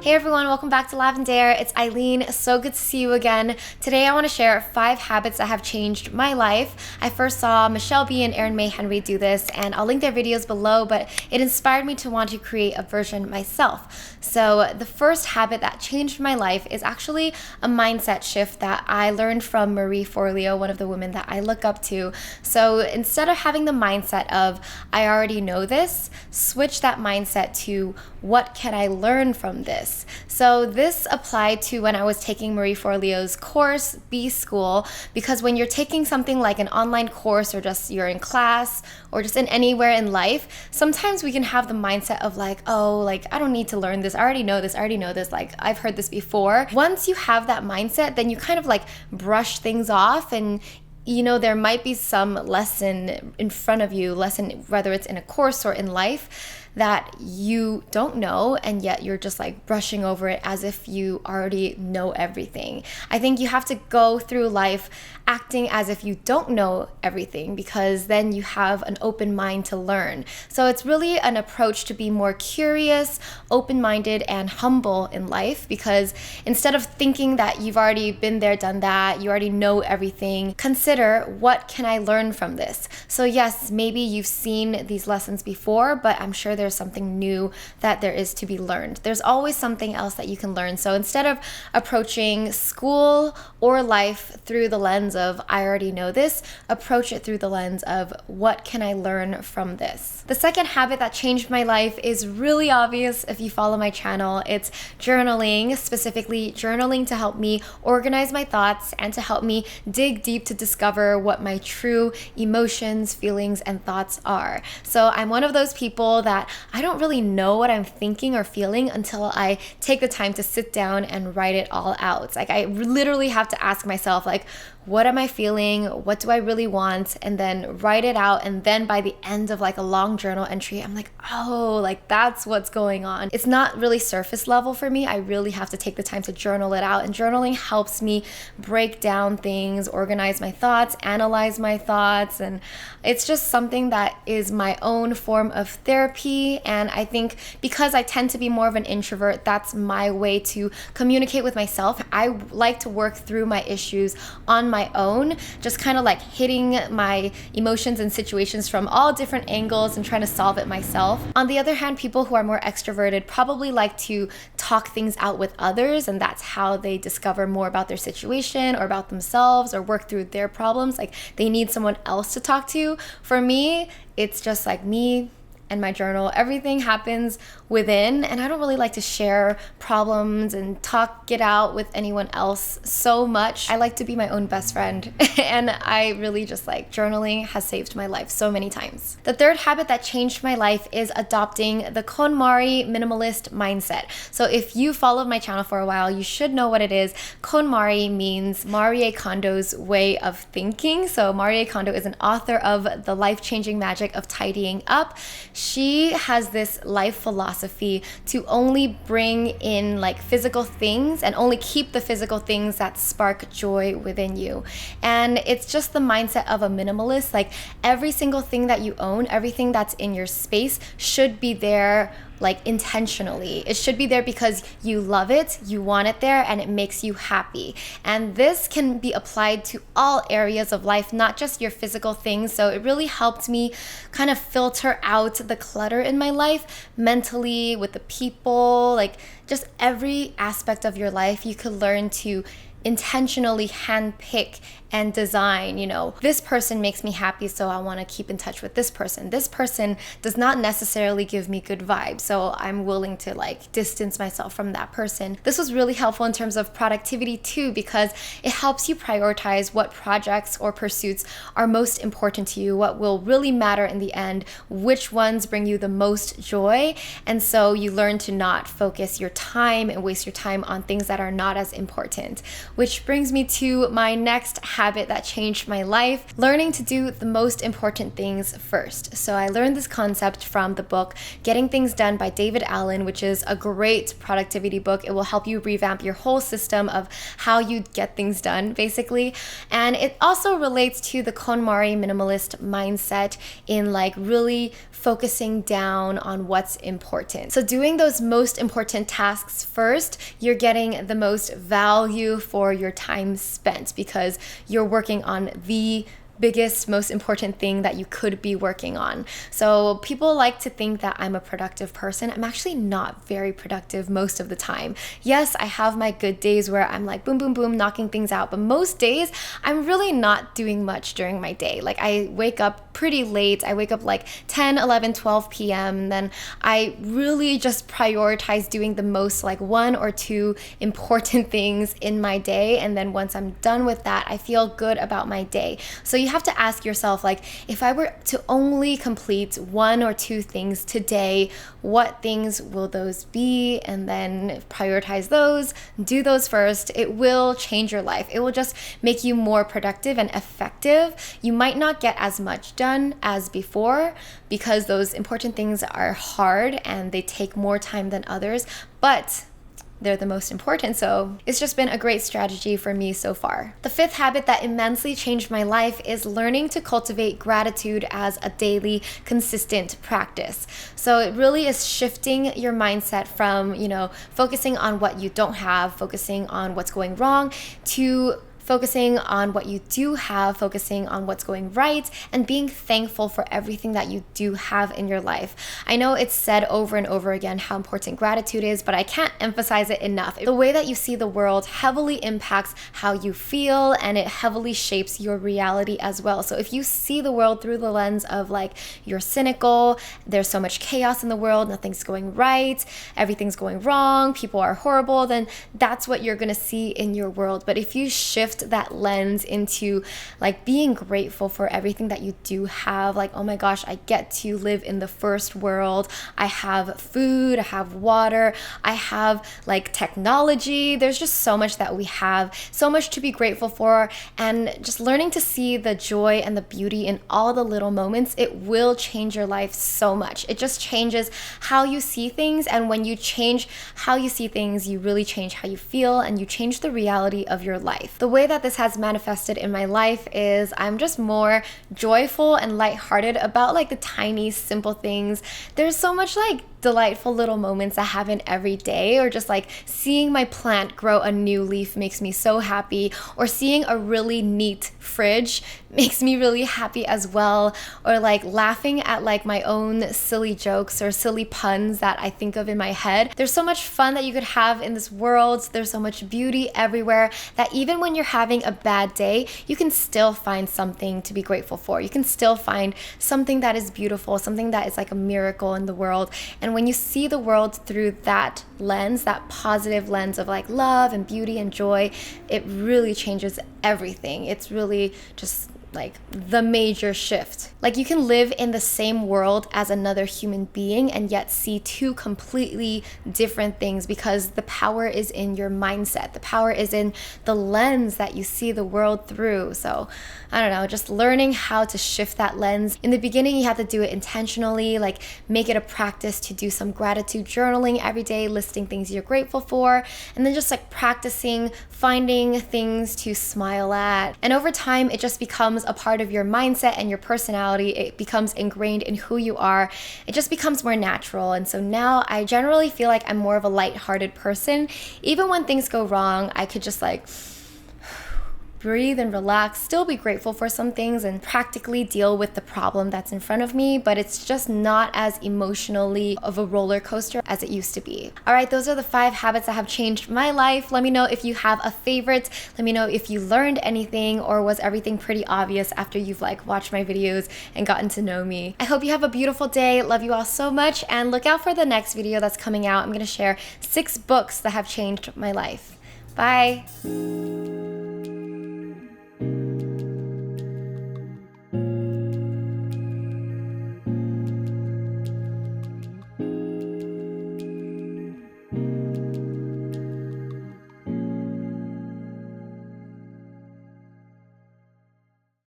Hey everyone, welcome back to Lavendaire. It's Aileen. So good to see you again. Today I want to share 5 habits that have changed my life. I first saw MuchelleB and Erin May Henry do this, and I'll link their videos below, but it inspired me to want to create a version myself. So the first habit that changed my life is actually a mindset shift that I learned from Marie Forleo, one of the women that I look up to. So instead of having the mindset of, I already know this, switch that mindset to, what can I learn from this? So this applied to when I was taking Marie Forleo's course, B School, because when you're taking something like an online course or just you're in class or just in anywhere in life, sometimes we can have the mindset of like, oh, like I don't need to learn this. I already know this. Like I've heard this before. Once you have that mindset, then you kind of like brush things off, and there might be some lesson in front of you, whether it's in a course or in life, that you don't know, and yet you're just like brushing over it as if you already know everything. I think you have to go through life acting as if you don't know everything, because then you have an open mind to learn. So it's really an approach to be more curious, open-minded, and humble in life, because instead of thinking that you've already been there, done that, you already know everything, consider, what can I learn from this? So yes, maybe you've seen these lessons before, but I'm sure there's something new that there is to be learned. There's always something else that you can learn. So instead of approaching school or life through the lens of, I already know this, approach it through the lens of, what can I learn from this? The second habit that changed my life is really obvious if you follow my channel. It's journaling, specifically journaling to help me organize my thoughts and to help me dig deep to discover what my true emotions, feelings, and thoughts are. So I'm one of those people that I don't really know what I'm thinking or feeling until I take the time to sit down and write it all out. Like I literally have to ask myself, like, what am I feeling? What do I really want? And then write it out. And then by the end of like a long journal entry, I'm like, oh, like that's what's going on. It's not really surface level for me. I really have to take the time to journal it out. And journaling helps me break down things, organize my thoughts, analyze my thoughts. And it's just something that is my own form of therapy. And I think because I tend to be more of an introvert, that's my way to communicate with myself. I like to work through my issues on my own, just kind of like hitting my emotions and situations from all different angles and trying to solve it myself. On the other hand, people who are more extroverted probably like to talk things out with others, and that's how they discover more about their situation or about themselves or work through their problems. Like they need someone else to talk to. For me, it's just like me and my journal. Everything happens within, and I don't really like to share problems and get out with anyone else so much. I like to be my own best friend, and I really just like journaling has saved my life so many times. The third habit that changed my life is adopting the KonMari minimalist mindset. So if you followed my channel for a while, you should know what it is. KonMari means Marie Kondo's way of thinking. So Marie Kondo is an author of The Life-Changing Magic of Tidying Up. She has this life philosophy to only bring in like physical things and only keep the physical things that spark joy within you. And it's just the mindset of a minimalist. Like every single thing that you own, everything that's in your space should be there like intentionally. It should be there because you love it, you want it there, and it makes you happy. And this can be applied to all areas of life, not just your physical things. So it really helped me kind of filter out the clutter in my life mentally, with the people, like just every aspect of your life. You could learn to intentionally handpick and design, this person makes me happy, so I want to keep in touch with this person. This person does not necessarily give me good vibes, so I'm willing to like distance myself from that person. This was really helpful in terms of productivity too, because it helps you prioritize what projects or pursuits are most important to you, what will really matter in the end, which ones bring you the most joy. And so you learn to not focus your time and waste your time on things that are not as important. which brings me to my next habit that changed my life, learning to do the most important things first. So I learned this concept from the book Getting Things Done by David Allen, which is a great productivity book. It will help you revamp your whole system of how you get things done, basically. And it also relates to the KonMari minimalist mindset in like really focusing down on what's important. So doing those most important tasks first, you're getting the most value for your time spent because you're working on the biggest, most important thing that you could be working on. So people like to think that I'm a productive person. I'm actually not very productive most of the time. Yes, I have my good days where I'm like boom, boom, boom, knocking things out. But most days, I'm really not doing much during my day. Like I wake up pretty late. I wake up like 10, 11, 12 p.m. And then I really just prioritize doing the most like 1 or 2 important things in my day. And then once I'm done with that, I feel good about my day. So you have to ask yourself, like, if I were to only complete 1 or 2 things today, what things will those be? And then prioritize those, do those first. It will change your life. It will just make you more productive and effective. You might not get as much done as before because those important things are hard and they take more time than others, but they're the most important. So it's just been a great strategy for me so far. The 5th habit that immensely changed my life is learning to cultivate gratitude as a daily, consistent practice. So it really is shifting your mindset from, focusing on what you don't have, focusing on what's going wrong, to focusing on what you do have, focusing on what's going right, and being thankful for everything that you do have in your life. I know it's said over and over again how important gratitude is, but I can't emphasize it enough. The way that you see the world heavily impacts how you feel, and it heavily shapes your reality as well. So if you see the world through the lens of like, you're cynical, there's so much chaos in the world, nothing's going right, everything's going wrong, people are horrible, then that's what you're gonna see in your world. But if you shift that lens into like being grateful for everything that you do have, like, oh my gosh, I get to live in the first world, I have food, I have water, I have like technology, there's just so much that we have, so much to be grateful for, and just learning to see the joy and the beauty in all the little moments, it will change your life so much. It just changes how you see things, and when you change how you see things, you really change how you feel, and you change the reality of your life. The way that this has manifested in my life is I'm just more joyful and lighthearted about like the tiny, simple things. There's so much like delightful little moments that happen every day, or just like seeing my plant grow a new leaf makes me so happy, or seeing a really neat fridge makes me really happy as well, or like laughing at like my own silly jokes or silly puns that I think of in my head. There's so much fun that you could have in this world. There's so much beauty everywhere that even when you're having a bad day, you can still find something to be grateful for. You can still find something that is beautiful, something that is like a miracle in the world. And when you see the world through that lens, that positive lens of like love and beauty and joy, it really changes everything. It's really just like the major shift. Like you can live in the same world as another human being and yet see 2 completely different things, because the power is in your mindset. The power is in the lens that you see the world through. So I don't know, just learning how to shift that lens. In the beginning, you have to do it intentionally, like make it a practice to do some gratitude journaling every day, listing things you're grateful for, and then just like practicing finding things to smile at. And over time, it just becomes a part of your mindset and your personality. It becomes ingrained in who you are. It just becomes more natural. And so now I generally feel like I'm more of a lighthearted person. Even when things go wrong, I could just like breathe and relax, still be grateful for some things and practically deal with the problem that's in front of me, but it's just not as emotionally of a roller coaster as it used to be. All right, those are the 5 habits that have changed my life. Let me know if you have a favorite. Let me know if you learned anything, or was everything pretty obvious after you've like watched my videos and gotten to know me. I hope you have a beautiful day. Love you all so much, and look out for the next video that's coming out. I'm gonna share 6 books that have changed my life. Bye.